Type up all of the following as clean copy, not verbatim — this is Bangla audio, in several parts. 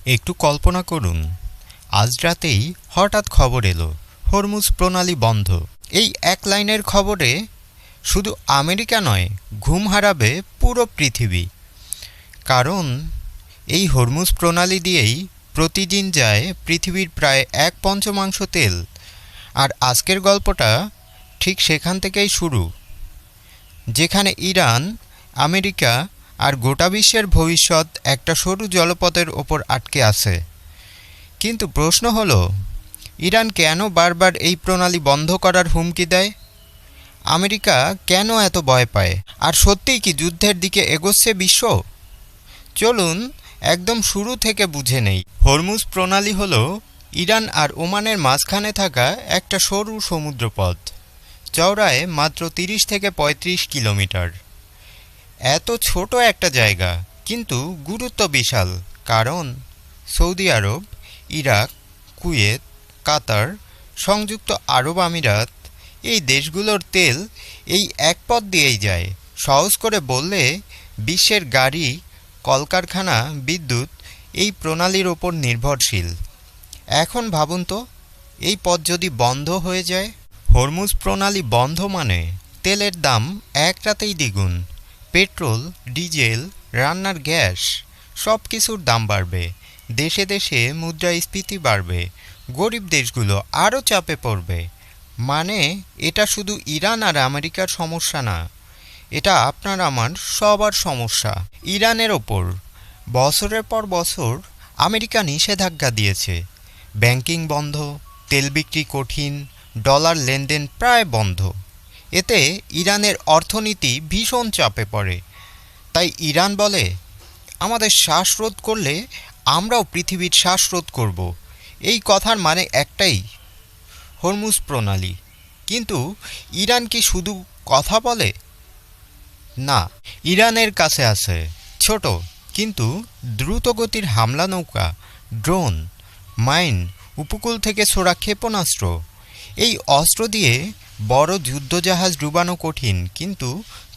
একটু কল্পনা করুন, আজ রাতেই হঠাৎ খবর এলো হরমুজ প্রণালী বন্ধ। এই এক লাইনের খবরে শুধু আমেরিকা নয়, ঘুম হারাবে পুরো পৃথিবী। কারণ এই হরমুজ প্রণালী দিয়েই প্রতিদিন যায় পৃথিবীর প্রায় 1/5 তেল। আর আজকের গল্পটা ঠিক সেখান থেকেই শুরু, যেখানে ইরান, আমেরিকা আর গোটা বিশ্বের ভবিষ্যৎ একটা সরু জলপথের ওপর আটকে আছে। কিন্তু প্রশ্ন হলো, ইরান কেন বারবার এই প্রণালী বন্ধ করার হুমকি দেয়? আমেরিকা কেন এত ভয় পায়? আর সত্যিই কি যুদ্ধের দিকে এগোচ্ছে বিশ্ব? চলুন একদম শুরু থেকে বুঝে নেই। হরমুজ প্রণালী হলো ইরান আর ওমানের মাঝখানে থাকা একটা সরু সমুদ্রপথ, চওড়ায় মাত্র 30 থেকে 35 কিলোমিটার। এত ছোট একটা জায়গা, কিন্তু গুরুত্ব বিশাল। কারণ সৌদি আরব, ইরাক, কুয়েত, কাতার, সংযুক্ত আরব আমিরাত, এই দেশগুলোর তেল এই এক পথ দিয়েই যায়। সহজ করে বললে, বিশ্বের গাড়ি, কলকারখানা, বিদ্যুৎ এই প্রণালীর ওপর নির্ভরশীল। এখন ভাবুন তো, এই পথ যদি বন্ধ হয়ে যায়? হরমুজ প্রণালী বন্ধ মানে তেলের দাম এক রাতেই দ্বিগুণ। পেট্রোল, ডিজেল, রান্নার গ্যাস সব কিছুর দাম বাড়বে। দেশে দেশে মুদ্রাস্ফীতি বাড়বে। গরিব দেশগুলো আরও চাপে পড়বে। মানে এটা শুধু ইরান আর আমেরিকার সমস্যা না, এটা আপনার আমার সবার সমস্যা। ইরানের ওপর বছরের পর বছর আমেরিকা নিষেধাজ্ঞা দিয়েছে। ব্যাংকিং বন্ধ, তেল বিক্রি কঠিন, ডলার লেনদেন প্রায় বন্ধ। এতে ইরানের অর্থনীতি ভীষণ চাপে পড়ে। তাই ইরান বলে, আমাদের শ্বাসরোধ করলে আমরাও পৃথিবীর শ্বাসরোধ করব। এই কথার মানে একটাই, হরমুজ প্রণালী। কিন্তু ইরান কি শুধু কথা বলে? না, ইরানের কাছে আছে ছোট কিন্তু দ্রুতগতির হামলা নৌকা, ড্রোন, মাইন, উপকূল থেকে ছোড়া ক্ষেপণাস্ত্র। এই অস্ত্র দিয়ে বড় যুদ্ধজাহাজ ডুবানো কঠিন, কিন্তু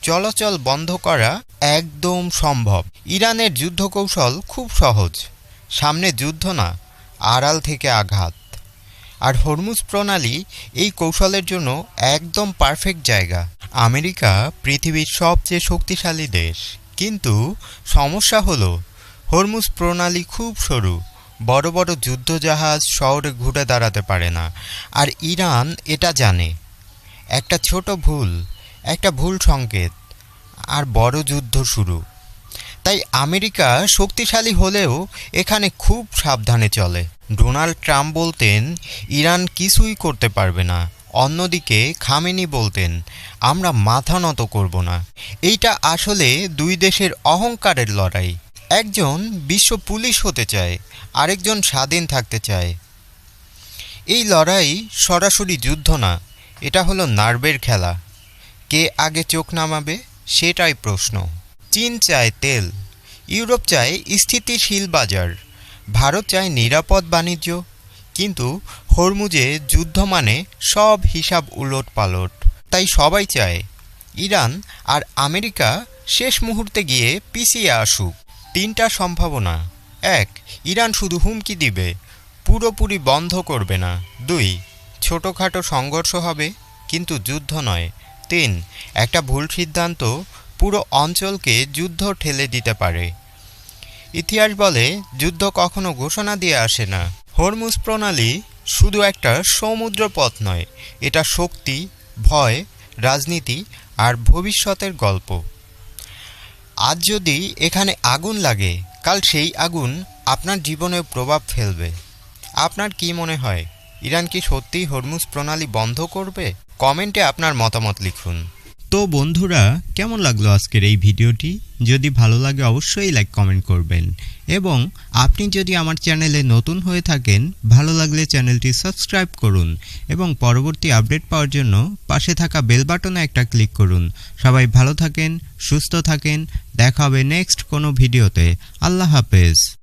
চলাচল বন্ধ করা একদম সম্ভব। ইরানের যুদ্ধকৌশল খুব সহজ, সামনে যুদ্ধ না, আড়াল থেকে আঘাত। আর হরমুজ প্রণালী এই কৌশলের জন্য একদম পারফেক্ট জায়গা। আমেরিকা পৃথিবীর সবচেয়ে শক্তিশালী দেশ, কিন্তু সমস্যা হলো হরমুজ প্রণালী খুব সরু। বড় বড় যুদ্ধজাহাজ শহরে ঘুরে দাঁড়াতে পারে না। আর ইরান এটা জানে। একটা ছোট ভুল, একটা ভুল সংকেত, আর বড় যুদ্ধ শুরু। তাই আমেরিকা শক্তিশালী হলেও এখানে খুব সাবধানে চলে। ডোনাল্ড ট্রাম্প বলতেন, ইরান কিছুই করতে পারবে না। অন্যদিকে খামেনি বলতেন, আমরা মাথা নত করব না। এইটা আসলে দুই দেশের অহংকারের লড়াই। একজন বিশ্ব পুলিশ হতে চায়, আরেকজন স্বাধীন থাকতে চায়। এই লড়াই সরাসরি যুদ্ধ না, এটা হলো নার্ভের খেলা। কে আগে চোখ নামাবে সেটাই প্রশ্ন। চীন চায় তেল, ইউরোপ চায় স্থিতিশীল বাজার, ভারত চায় নিরাপদ বাণিজ্য। কিন্তু হরমুজে যুদ্ধ মানে সব হিসাব উলট পালট। তাই সবাই চায় ইরান আর আমেরিকা শেষ মুহূর্তে গিয়ে পিছিয়ে আসুক। তিনটা সম্ভাবনা: 1, ইরান শুধু হুমকি দিবে, পুরোপুরি বন্ধ করবে না। 2, ছোটোখাটো সংঘর্ষ হবে, কিন্তু যুদ্ধ নয়। 3, একটা ভুল সিদ্ধান্ত পুরো অঞ্চলকে যুদ্ধ ঠেলে দিতে পারে। ইতিহাস বলে, যুদ্ধ কখনো ঘোষণা দিয়ে আসে না। হরমুজ প্রণালী শুধু একটা সমুদ্র পথ নয়, এটা শক্তি, ভয়, রাজনীতি আর ভবিষ্যতের গল্প। আজ যদি এখানে আগুন লাগে, কাল সেই আগুন আপনার জীবনে প্রভাব ফেলবে। আপনার কি মনে হয়, ইরান কি সত্যিই হরমুজ প্রণালী বন্ধ করবে? কমেন্টে আপনার মতামত লিখুন। তো বন্ধুরা, কেমন লাগলো আজকের এই ভিডিওটি? যদি ভালো লাগে অবশ্যই লাইক কমেন্ট করবেন। এবং আপনি যদি আমার চ্যানেলে নতুন হয়ে থাকেন, ভালো লাগলে চ্যানেলটি সাবস্ক্রাইব করুন এবং পরবর্তী আপডেট পাওয়ার জন্য পাশে থাকা বেল বাটনে একটা ক্লিক করুন। সবাই ভালো থাকেন, সুস্থ থাকেন। দেখা হবে নেক্সট কোনো ভিডিওতে। আল্লাহ হাফেজ।